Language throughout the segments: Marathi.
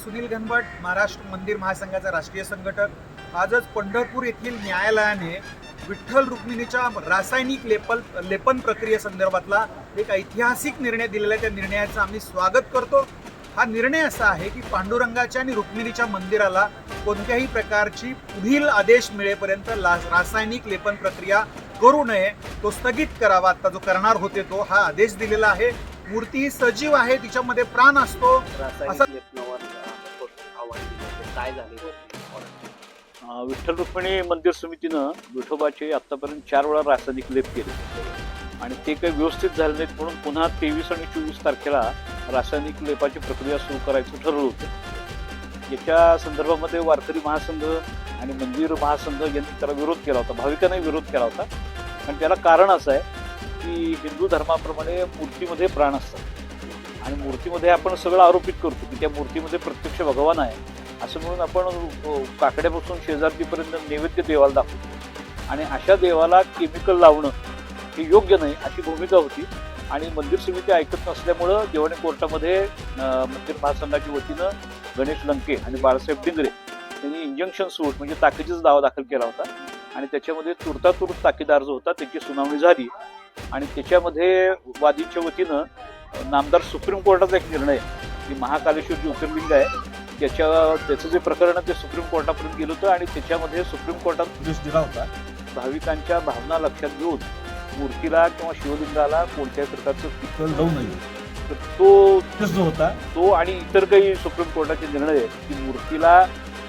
सुनील घनवट, महाराष्ट्र मंदिर महासंघाचा राष्ट्रीय संघटक। आजच पंढरपूर येथील न्यायालयाने विठ्ठल रुक्मिणीच्या रासायनिक लेपन प्रक्रियेसंदर्भातला एक ऐतिहासिक निर्णय दिलेला आहे। त्या निर्णयाचं आम्ही स्वागत करतो। हा निर्णय असा आहे की पांडुरंगाच्या आणि रुक्मिणीच्या मंदिराला कोणत्याही प्रकारची पुढील आदेश मिळेपर्यंत रासायनिक लेपन प्रक्रिया करू नये, तो स्थगित करावा। आता जो करणार होते तो हा आदेश दिलेला आहे। मूर्ती ही सजीव आहे, तिच्यामध्ये प्राण असतो असं काय झाले? विठ्ठल रुक्मिणी मंदिर समितीनं विठोबाचे आतापर्यंत 4 वेळा रासायनिक लेप केले आणि ते काही व्यवस्थित झाले नाहीत, म्हणून पुन्हा 23 आणि 24 तारखेला रासायनिक लेपाची प्रक्रिया सुरू करायचं ठरवलं होतं। याच्या संदर्भामध्ये वारकरी महासंघ आणि मंदिर महासंघ यांनी त्याला विरोध केला होता, भाविकांनी विरोध केला होता। आणि त्याला कारण असं आहे की हिंदू धर्माप्रमाणे मूर्तीमध्ये प्राण असतात आणि मूर्तीमध्ये आपण सगळं आरोपित करतो की त्या मूर्तीमध्ये प्रत्यक्ष भगवान आहे असं म्हणून आपण काकड्यापासून शेजारतीपर्यंत नैवेद्य देवाला दाखवतो आणि अशा देवाला केमिकल लावणं हे योग्य नाही अशी भूमिका होती। आणि मंदिर समिती ऐकत नसल्यामुळं देवाने कोर्टामध्ये मंदिर महासंघाच्या वतीनं गणेश लंके आणि बाळासाहेब डिंगरे यांनी इंजंक्शन सूट म्हणजे ताकीदीचा दावा दाखल केला होता आणि त्याच्यामध्ये तुर्तातुर्त ताकीद अर्ज होता, त्याची सुनावणी झाली आणि त्याच्यामध्ये वादीच्या वतीनं नामदार सुप्रीम कोर्टाचा एक निर्णय की महाकालेश्वर ज्योतिर्लिंग आहे त्याचं जे प्रकरण आहे ते सुप्रीम कोर्टापर्यंत गेलं होतं आणि त्याच्यामध्ये सुप्रीम कोर्टात आदेश दिला होता भाविकांच्या भावना लक्षात घेऊन मूर्तीला किंवा शिवलिंगाला कोणत्याही प्रकारचं पिकल लावू नये। तर तो होता तो आणि इतर काही सुप्रीम कोर्टाचे निर्णय आहेत की मूर्तीला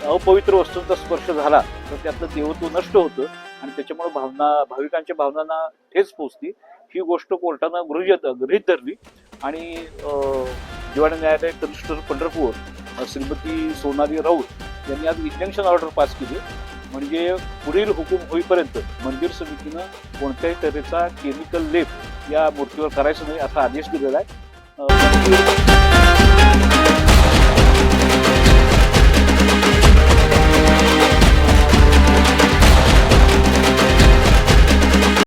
अपवित्र वस्तूंचा स्पर्श झाला तर त्यातलं देवत्व नष्ट होतं आणि त्याच्यामुळे भाविकांच्या भावनांना ठेच पोचती। ही गोष्ट कोर्टानं गृहीत धरली आणि दिवाणी न्यायालय कनिष्ठ पंढरपूर श्रीमती सोनाली राऊत यांनी आज इंजंक्शन ऑर्डर पास केली, म्हणजे पुढील हुकूम होईपर्यंत मंदिर समितीनं कोणत्याही तऱ्हेचा केमिकल लेप या मूर्तीवर करायचं नाही असा आदेश दिलेला आहे।